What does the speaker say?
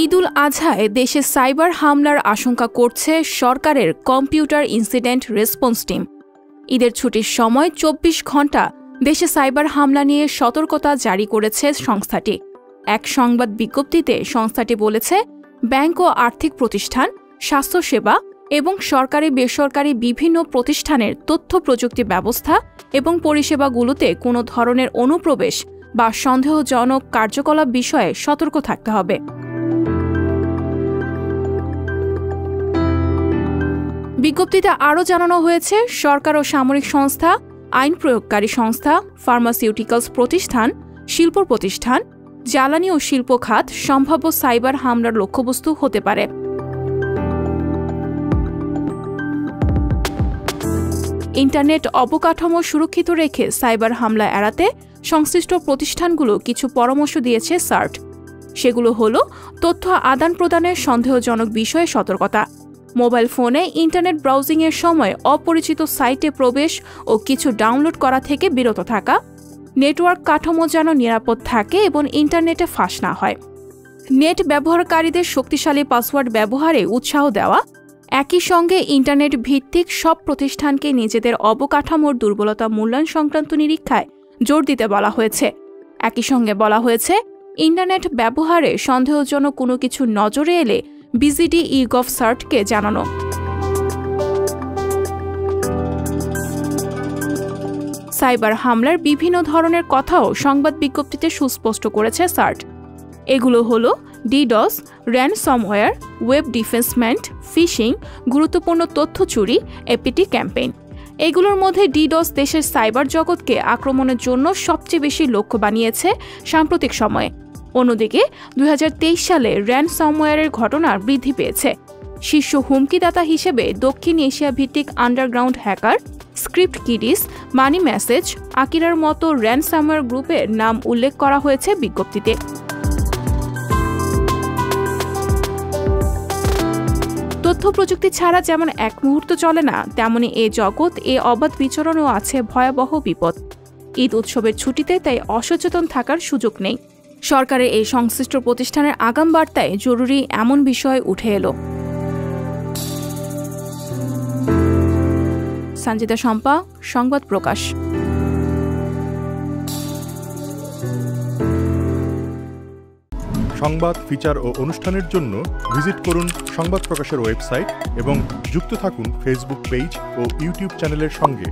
ঈদুল আজহায় দেশে সাইবার হামলার আশঙ্কা করছে সরকারের কম্পিউটার ইনসিডেন্ট রেসপন্স টিম। ঈদের ছুটির সময় ২৪ ঘণ্টা দেশে সাইবার হামলা নিয়ে সতর্কতা জারি করেছে সংস্থাটি। এক সংবাদ বিজ্ঞপ্তিতে সংস্থাটি বলেছে, ব্যাংক ও আর্থিক প্রতিষ্ঠান, স্বাস্থ্যসেবা এবং সরকারি বেসরকারি বিভিন্ন প্রতিষ্ঠানের তথ্য প্রযুক্তি ব্যবস্থা এবং পরিষেবাগুলোতে কোনো ধরনের অনুপ্রবেশ বা সন্দেহজনক কার্যকলাপ বিষয়ে সতর্ক থাকতে হবে। বিজ্ঞপ্তিতে আরও জানানো হয়েছে, সরকার ও সামরিক সংস্থা, আইন প্রয়োগকারী সংস্থা, ফার্মাসিউটিক্যালস প্রতিষ্ঠান, শিল্প প্রতিষ্ঠান, জ্বালানি ও শিল্প খাত সম্ভাব্য সাইবার হামলার লক্ষ্যবস্তু হতে পারে। ইন্টারনেট অবকাঠামো সুরক্ষিত রেখে সাইবার হামলা এড়াতে সংশ্লিষ্ট প্রতিষ্ঠানগুলো কিছু পরামর্শ দিয়েছে সার্ট। সেগুলো হল তথ্য আদান প্রদানের সন্দেহজনক বিষয়ে সতর্কতা, মোবাইল ফোনে ইন্টারনেট ব্রাউজিংয়ের সময় অপরিচিত সাইটে প্রবেশ ও কিছু ডাউনলোড করা থেকে বিরত থাকা, নেটওয়ার্ক কাঠামো যেন নিরাপদ থাকে এবং ইন্টারনেটে ফাঁস না হয়, নেট ব্যবহারকারীদের শক্তিশালী পাসওয়ার্ড ব্যবহারে উৎসাহ দেওয়া, একই সঙ্গে ইন্টারনেট ভিত্তিক সব প্রতিষ্ঠানকে নিজেদের অবকাঠামোর দুর্বলতা মূল্যায়ন সংক্রান্ত নিরীক্ষায় জোর দিতে বলা হয়েছে। একই সঙ্গে বলা হয়েছে, ইন্টারনেট ব্যবহারে সন্দেহজনক কোনো কিছু নজরে এলে বিজিডি ই-গভ সার্টকে জানানো। সাইবার হামলার বিভিন্ন ধরনের কথাও সংবাদ বিজ্ঞপ্তিতে সুস্পষ্ট করেছে সার্ট। এগুলো হল ডিডস, র্যানসমওয়্যার, ওয়েব ডিফেন্সমেন্ট, ফিশিং, গুরুত্বপূর্ণ তথ্য চুরি, এপিটি ক্যাম্পেইন। এগুলোর মধ্যে ডিডস দেশের সাইবার জগৎকে আক্রমণের জন্য সবচেয়ে বেশি লক্ষ্য বানিয়েছে সাম্প্রতিক সময়ে। অন্যদিকে ২০২৩ সালে র্যানসমওয়্যারের ঘটনা বৃদ্ধি পেয়েছে। শীর্ষ হুমকিদাতা হিসেবে দক্ষিণ এশিয়া ভিত্তিক আন্ডারগ্রাউন্ড হ্যাকার, স্ক্রিপ্ট কিডিস, মানি মেসেজ, আকিরার মতো র্যানসমওয়্যার গ্রুপের নাম উল্লেখ করা হয়েছে বিজ্ঞপ্তিতে। তথ্য প্রযুক্তি ছাড়া যেমন এক মুহূর্ত চলে না, তেমনি এ জগৎ, এ অবাধ বিচরণেও আছে ভয়াবহ বিপদ। ঈদ উৎসবের ছুটিতে তাই অসচেতন থাকার সুযোগ নেই। সরকারের এই সংশ্লিষ্ট প্রতিষ্ঠানের আগাম বার্তায় জরুরি এমন বিষয় উঠে এলো। সঞ্জিতা শম্পা, সংবাদ প্রকাশ। সংবাদ, ফিচার ও অনুষ্ঠানের জন্য ভিজিট করুন সংবাদ প্রকাশের ওয়েবসাইট এবং যুক্ত থাকুন ফেসবুক পেজ ও ইউটিউব চ্যানেলের সঙ্গে।